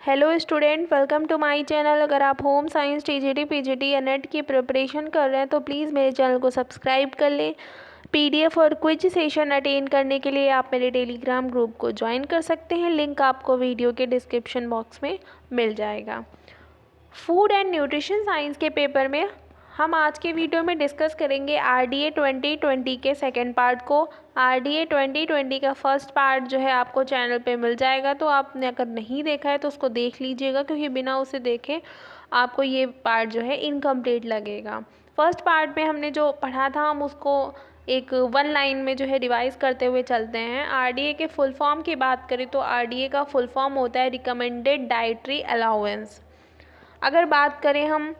Hello student, welcome to my channel. अगर आप home science, TGT, PGT या NET की प्रिपरेशन कर रहे हैं तो प्लीज़ मेरे चैनल को सब्सक्राइब कर लें। पीडीएफ और क्विज सेशन अटेंड करने के लिए आप मेरे टेलीग्राम ग्रुप को ज्वाइन कर सकते हैं। लिंक आपको वीडियो के डिस्क्रिप्शन बॉक्स में मिल जाएगा। फूड एंड न्यूट्रिशन साइंस के पेपर में हम आज के वीडियो में डिस्कस करेंगे आरडीए 2020 के सेकंड पार्ट को। आरडीए 2020 का फर्स्ट पार्ट जो है आपको चैनल पे मिल जाएगा, तो आपने अगर नहीं देखा है तो उसको देख लीजिएगा, क्योंकि बिना उसे देखे आपको ये पार्ट जो है इनकम्प्लीट लगेगा। फर्स्ट पार्ट में हमने जो पढ़ा था हम उसको एक वन लाइन में जो है रिवाइज करते हुए चलते हैं। आरडीए के फुल फॉर्म की बात करें तो आरडीए का फुल फॉर्म होता है रिकमेंडेड डाइटरी अलाउंस। अगर बात करें हम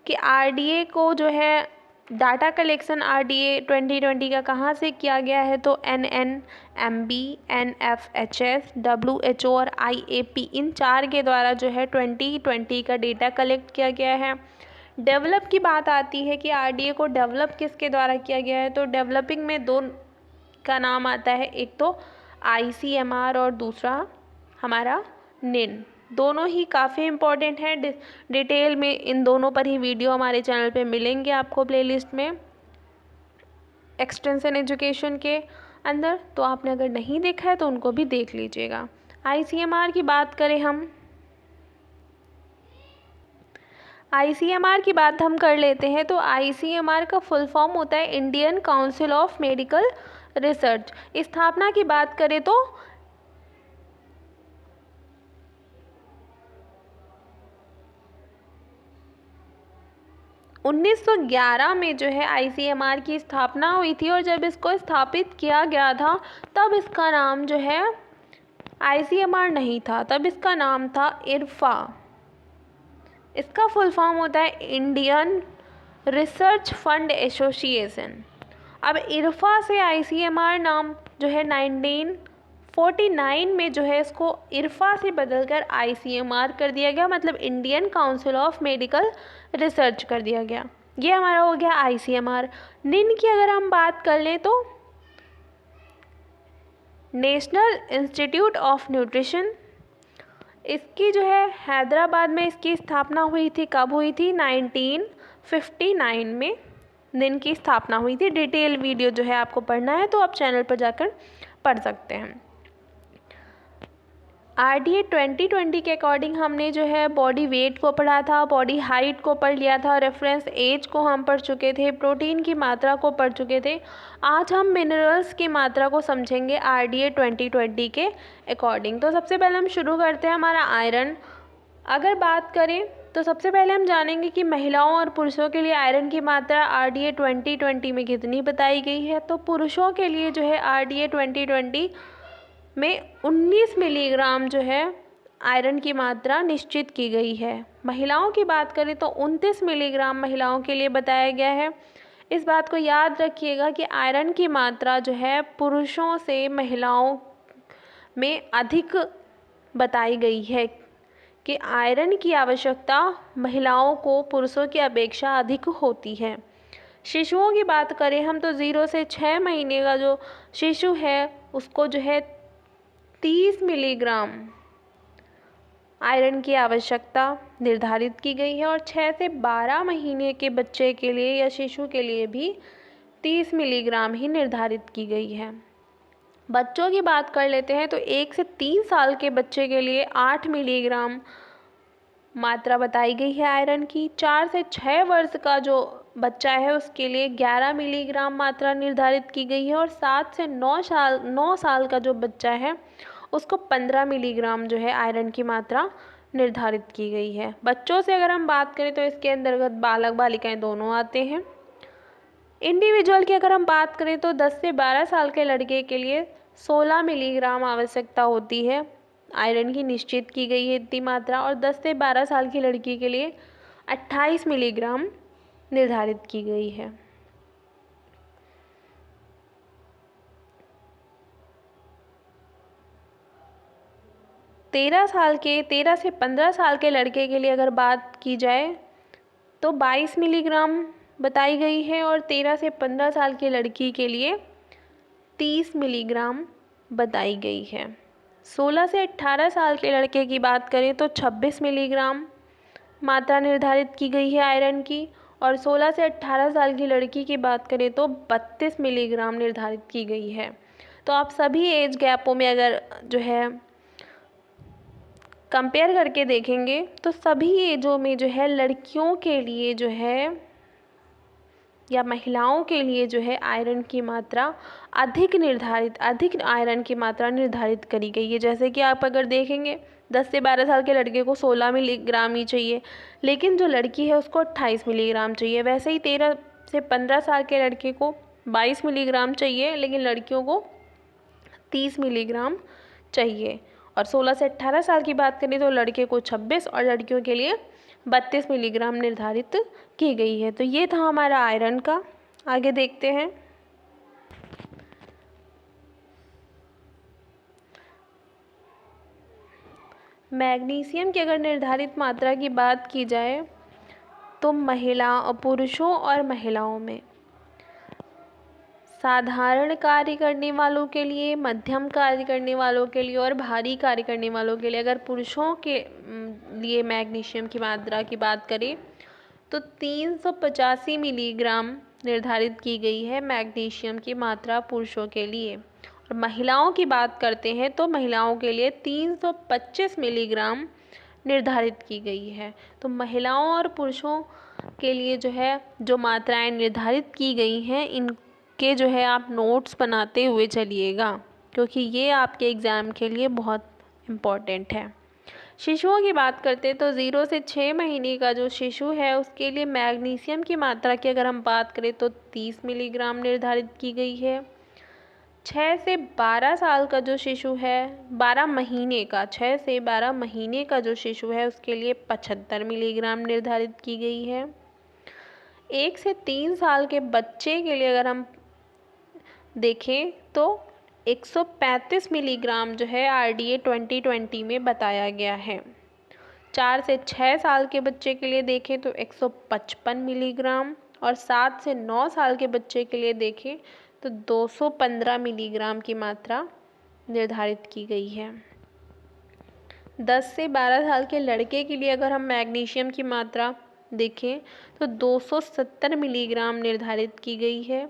कि आरडीए को जो है डाटा कलेक्शन आरडीए 2020 का कहाँ से किया गया है, तो एनएनएमबी, एनएफएचएस, डब्ल्यूएचओ और आईएपी इन चार के द्वारा जो है 2020 का डेटा कलेक्ट किया गया है। डेवलप की बात आती है कि आरडीए को डेवलप किसके द्वारा किया गया है, तो डेवलपिंग में दो का नाम आता है, एक तो आईसीएमआर और दूसरा हमारा निन। दोनों ही काफ़ी इम्पॉर्टेंट हैं। डिटेल में इन दोनों पर ही वीडियो हमारे चैनल पे मिलेंगे आपको प्लेलिस्ट में एक्सटेंशन एजुकेशन के अंदर, तो आपने अगर नहीं देखा है तो उनको भी देख लीजिएगा। आईसीएमआर की बात करें हम, आईसीएमआर की बात हम कर लेते हैं तो आईसीएमआर का फुल फॉर्म होता है Indian council of medical research. स्थापना की बात करें तो 1911 में जो है आईसीएमआर की स्थापना हुई थी, और जब इसको स्थापित किया गया था तब इसका नाम जो है आईसीएमआर नहीं था, तब इसका नाम था इरफा। इसका फुल फॉर्म होता है इंडियन रिसर्च फंड एसोसिएशन। अब इरफा से आईसीएमआर नाम जो है 1949 में जो है इसको इरफा से बदलकर आईसीएमआर कर दिया गया, मतलब Indian council of medical research कर दिया गया। ये हमारा हो गया आईसीएमआर। निन की अगर हम बात कर लें तो नेशनल इंस्टीट्यूट ऑफ न्यूट्रिशन, इसकी जो है हैदराबाद में इसकी स्थापना हुई थी। कब हुई थी? 1959 में निन की स्थापना हुई थी। डिटेल वीडियो जो है आपको पढ़ना है तो आप चैनल पर जाकर पढ़ सकते हैं। आरडीए 2020 के अकॉर्डिंग हमने जो है बॉडी वेट को पढ़ा था, बॉडी हाइट को पढ़ लिया था, रेफरेंस एज को हम पढ़ चुके थे, प्रोटीन की मात्रा को पढ़ चुके थे। आज हम मिनरल्स की मात्रा को समझेंगे आरडीए 2020 के अकॉर्डिंग। तो सबसे पहले हम शुरू करते हैं हमारा आयरन। अगर बात करें तो सबसे पहले हम जानेंगे कि महिलाओं और पुरुषों के लिए आयरन की मात्रा आरडीए 2020 में कितनी बताई गई है। तो पुरुषों के लिए जो है आरडीए 2020 में 19 मिलीग्राम जो है आयरन की मात्रा निश्चित की गई है। महिलाओं की बात करें तो 29 मिलीग्राम महिलाओं के लिए बताया गया है। इस बात को याद रखिएगा कि आयरन की मात्रा जो है पुरुषों से महिलाओं में अधिक बताई गई है, कि आयरन की आवश्यकता महिलाओं को पुरुषों की अपेक्षा अधिक होती है। शिशुओं की बात करें हम तो 0 से 6 महीने का जो शिशु है उसको जो है 30 मिलीग्राम आयरन की आवश्यकता निर्धारित की गई है, और 6 से 12 महीने के बच्चे के लिए या शिशु के लिए भी 30 मिलीग्राम ही निर्धारित की गई है। बच्चों की बात कर लेते हैं तो 1 से 3 साल के बच्चे के लिए 8 मिलीग्राम मात्रा बताई गई है आयरन की। 4 से 6 वर्ष का जो बच्चा है उसके लिए 11 मिलीग्राम मात्रा निर्धारित की गई है, और 7 से 9 साल का जो बच्चा है उसको 15 मिलीग्राम जो है आयरन की मात्रा निर्धारित की गई है। बच्चों से अगर हम बात करें तो इसके अंतर्गत बालक बालिकाएं दोनों आते हैं। इंडिविजुअल की अगर हम बात करें तो 10 से 12 साल के लड़के के लिए 16 मिलीग्राम आवश्यकता होती है, आयरन की निश्चित की गई है इतनी मात्रा, और 10 से 12 साल की लड़की के लिए 28 मिलीग्राम निर्धारित की गई है। तेरह से 15 साल के लड़के के लिए अगर बात की जाए तो 22 मिलीग्राम बताई गई है, और 13 से 15 साल की लड़की के लिए 30 मिलीग्राम बताई गई है। 16 से 18 साल के लड़के की बात करें तो 26 मिलीग्राम मात्रा निर्धारित की गई है आयरन की, और 16 से 18 साल की लड़की की बात करें तो 32 मिलीग्राम निर्धारित की गई है। तो आप सभी एज गैपों में अगर जो है कंपेयर करके देखेंगे तो सभी एजों में जो है लड़कियों के लिए जो है या महिलाओं के लिए जो है आयरन की मात्रा अधिक आयरन की मात्रा निर्धारित करी गई है। जैसे कि आप अगर देखेंगे 10 से 12 साल के लड़के को 16 मिलीग्राम ही चाहिए, लेकिन जो लड़की है उसको 28 मिलीग्राम चाहिए। वैसे ही 13 से 15 साल के लड़के को 22 मिलीग्राम चाहिए, लेकिन लड़कियों को 30 मिलीग्राम चाहिए। और 16 से 18 साल की बात करें तो लड़के को 26 और लड़कियों के लिए 32 मिलीग्राम निर्धारित की गई है। तो ये था हमारा आयरन का। आगे देखते हैं। मैग्नीशियम की अगर निर्धारित मात्रा की बात की जाए तो पुरुषों और महिलाओं में साधारण कार्य करने वालों के लिए, मध्यम कार्य करने वालों के लिए और भारी कार्य करने वालों के लिए अगर पुरुषों के लिए मैग्नीशियम की मात्रा की बात करें तो 385 मिलीग्राम निर्धारित की गई है मैग्नीशियम की मात्रा पुरुषों के लिए। और महिलाओं की बात करते हैं तो महिलाओं के लिए 325 मिलीग्राम निर्धारित की गई है। तो महिलाओं और पुरुषों के लिए जो है जो मात्राएं निर्धारित की गई हैं इनके जो है आप नोट्स बनाते हुए चलिएगा, क्योंकि ये आपके एग्ज़ाम के लिए बहुत इम्पॉर्टेंट है। शिशुओं की बात करते हैं तो 0 से 6 महीने का जो शिशु है उसके लिए मैग्नीशियम की मात्रा की अगर हम बात करें तो 30 मिलीग्राम निर्धारित की गई है। 6 से 12 साल का जो शिशु है 6 से 12 महीने का जो शिशु है उसके लिए 75 मिलीग्राम निर्धारित की गई है। 1 से 3 साल के बच्चे के लिए अगर हम देखें तो 135 मिलीग्राम जो है RDA 2020 में बताया गया है। 4 से 6 साल के बच्चे के लिए देखें तो 155 मिलीग्राम, और 7 से 9 साल के बच्चे के लिए देखें तो 215 मिलीग्राम की मात्रा निर्धारित की गई है। 10 से 12 साल के लड़के के लिए अगर हम मैग्नीशियम की मात्रा देखें तो 270 मिलीग्राम निर्धारित की गई है,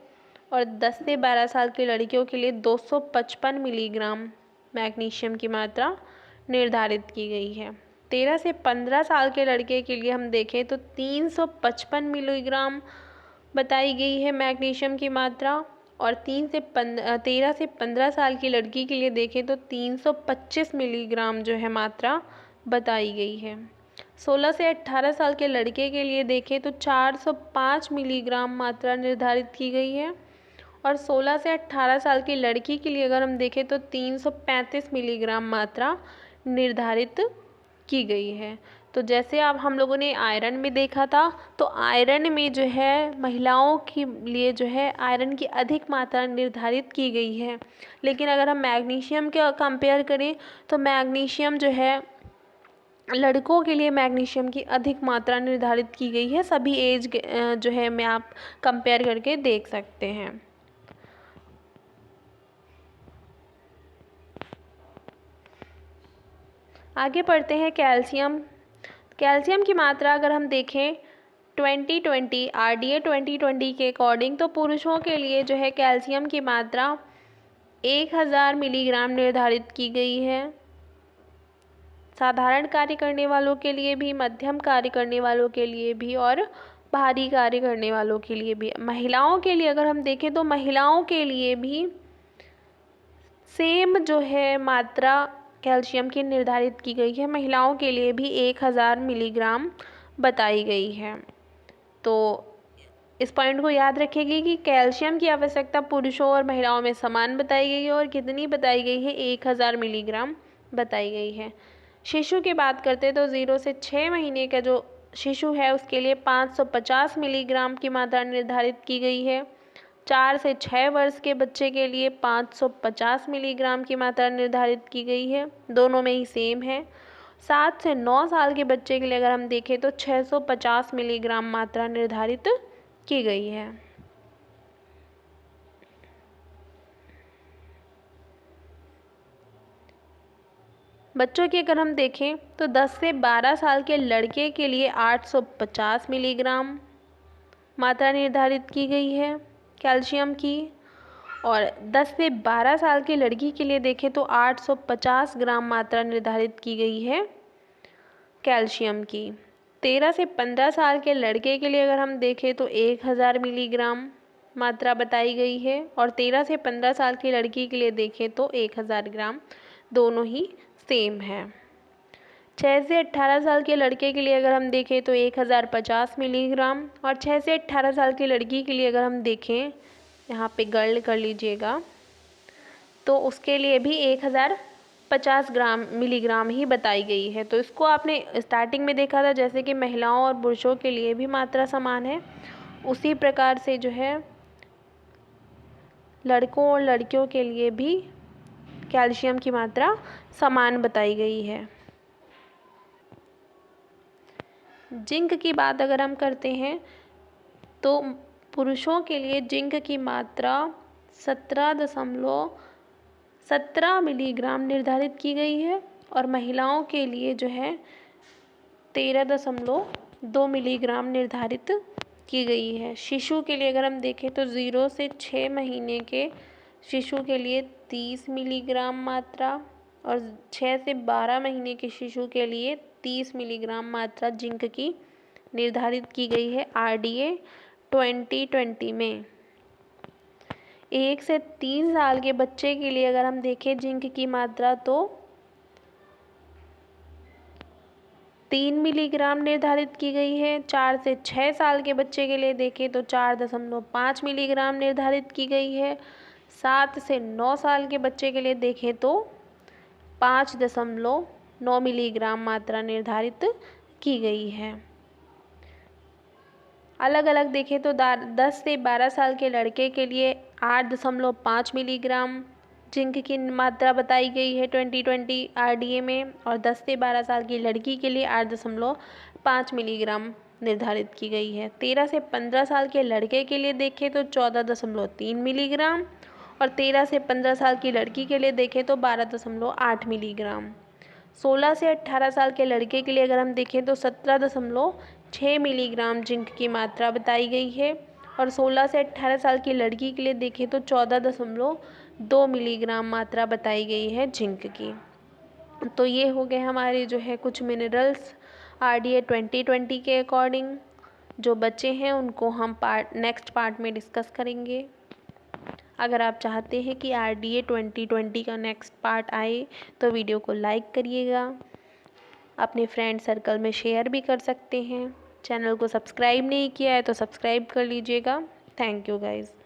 और 10 से 12 साल की लड़कियों के लिए 255 मिलीग्राम मैग्नीशियम की मात्रा निर्धारित की गई है। 13 से 15 साल के लड़के के लिए हम देखें तो 355 मिलीग्राम बताई गई है मैग्नीशियम की मात्रा, और 13 से 15 साल की लड़की के लिए देखें तो 325 मिलीग्राम जो है मात्रा बताई गई है। 16 से 18 साल के लड़के के लिए देखें तो 405 मिलीग्राम मात्रा निर्धारित की गई है, और 16 से 18 साल की लड़की के लिए अगर हम देखें तो 335 मिलीग्राम मात्रा निर्धारित की गई है। तो जैसे अब हम लोगों ने आयरन में देखा था, तो आयरन में जो है महिलाओं के लिए जो है आयरन की अधिक मात्रा निर्धारित की गई है, लेकिन अगर हम मैग्नीशियम के कंपेयर करें तो मैग्नीशियम जो है लड़कों के लिए मैग्नीशियम की अधिक मात्रा निर्धारित की गई है। सभी एज जो है में आप कंपेयर करके देख सकते हैं। आगे पढ़ते हैं कैल्शियम। कैल्शियम की मात्रा अगर हम देखें 2020 RDA 2020 के अकॉर्डिंग तो पुरुषों के लिए जो है कैल्शियम की मात्रा 1000 मिलीग्राम निर्धारित की गई है। साधारण कार्य करने वालों के लिए भी, मध्यम कार्य करने वालों के लिए भी और भारी कार्य करने वालों के लिए भी। महिलाओं के लिए अगर हम देखें तो महिलाओं के लिए भी सेम जो है मात्रा कैल्शियम की निर्धारित की गई है। महिलाओं के लिए भी 1000 मिलीग्राम बताई गई है। तो इस पॉइंट को याद रखेंगे कि कैल्शियम की आवश्यकता पुरुषों और महिलाओं में समान बताई गई है, और कितनी बताई गई है 1000 मिलीग्राम बताई गई है। शिशु की बात करते हैं तो 0 से 6 महीने का जो शिशु है उसके लिए 550 मिलीग्राम की मात्रा निर्धारित की गई है। 4 से 6 वर्ष के बच्चे के लिए 550 मिलीग्राम की मात्रा निर्धारित की गई है, दोनों में ही सेम है। 7 से 9 साल के बच्चे के लिए अगर हम देखें तो 650 मिलीग्राम मात्रा निर्धारित की गई है। बच्चों की अगर हम देखें तो 10 से 12 साल के लड़के के लिए 850 मिलीग्राम मात्रा निर्धारित की गई है कैल्शियम की, और 10 से 12 साल की लड़की के लिए देखें तो 850 ग्राम मात्रा निर्धारित की गई है कैल्शियम की। 13 से 15 साल के लड़के के लिए अगर हम देखें तो 1000 मिलीग्राम मात्रा बताई गई है, और 13 से 15 साल की लड़की के लिए देखें तो 1000 ग्राम, दोनों ही सेम है। 6 से 18 साल के लड़के के लिए अगर हम देखें तो 1050 मिलीग्राम, और 6 से 18 साल की लड़की के लिए अगर हम देखें, यहाँ पे गर्ल कर लीजिएगा, तो उसके लिए भी 1050 मिलीग्राम ही बताई गई है। तो इसको आपने स्टार्टिंग में देखा था जैसे कि महिलाओं और पुरुषों के लिए भी मात्रा समान है, उसी प्रकार से जो है लड़कों और लड़कियों के लिए भी कैल्शियम की मात्रा समान बताई गई है। जिंक की बात अगर हम करते हैं तो पुरुषों के लिए जिंक की मात्रा 17.17 मिलीग्राम निर्धारित की गई है, और महिलाओं के लिए जो है 13.2 मिलीग्राम निर्धारित की गई है। शिशु के लिए अगर हम देखें तो 0 से 6 महीने के शिशु के लिए 30 मिलीग्राम मात्रा, और 6 से 12 महीने के शिशु के लिए 30 मिलीग्राम मात्रा जिंक की निर्धारित की गई है RDA 2020 में। 1 से 3 साल के बच्चे के लिए अगर हम देखें जिंक की मात्रा तो 3 मिलीग्राम निर्धारित की गई है। 4 से 6 साल के बच्चे के लिए देखें तो 4.5 मिलीग्राम निर्धारित की गई है। 7 से 9 साल के बच्चे के लिए देखें तो 5.9 मिलीग्राम मात्रा निर्धारित की गई है। अलग अलग देखें तो 10 से 12 साल के लड़के के लिए 8.5 मिलीग्राम जिंक की मात्रा बताई गई है 2020 RDA में, और 10 से 12 साल की लड़की के लिए 8.5 मिलीग्राम निर्धारित की गई है। 13 से 15 साल के लड़के के लिए देखें तो 14.3 मिलीग्राम, और 13 से 15 साल की लड़की के लिए देखें तो 12.8 मिलीग्राम। 16 से 18 साल के लड़के के लिए अगर हम देखें तो 17.6 मिलीग्राम जिंक की मात्रा बताई गई है, और 16 से 18 साल की लड़की के लिए देखें तो 14.2 मिलीग्राम मात्रा बताई गई है जिंक की। तो ये हो गए हमारे जो है कुछ मिनरल्स RDA 2020 के अकॉर्डिंग। जो बचे हैं उनको हम नेक्स्ट पार्ट में डिस्कस करेंगे। अगर आप चाहते हैं कि RDA 2020 का नेक्स्ट पार्ट आए तो वीडियो को लाइक करिएगा, अपने फ्रेंड सर्कल में शेयर भी कर सकते हैं। चैनल को सब्सक्राइब नहीं किया है तो सब्सक्राइब कर लीजिएगा। Thank you guys.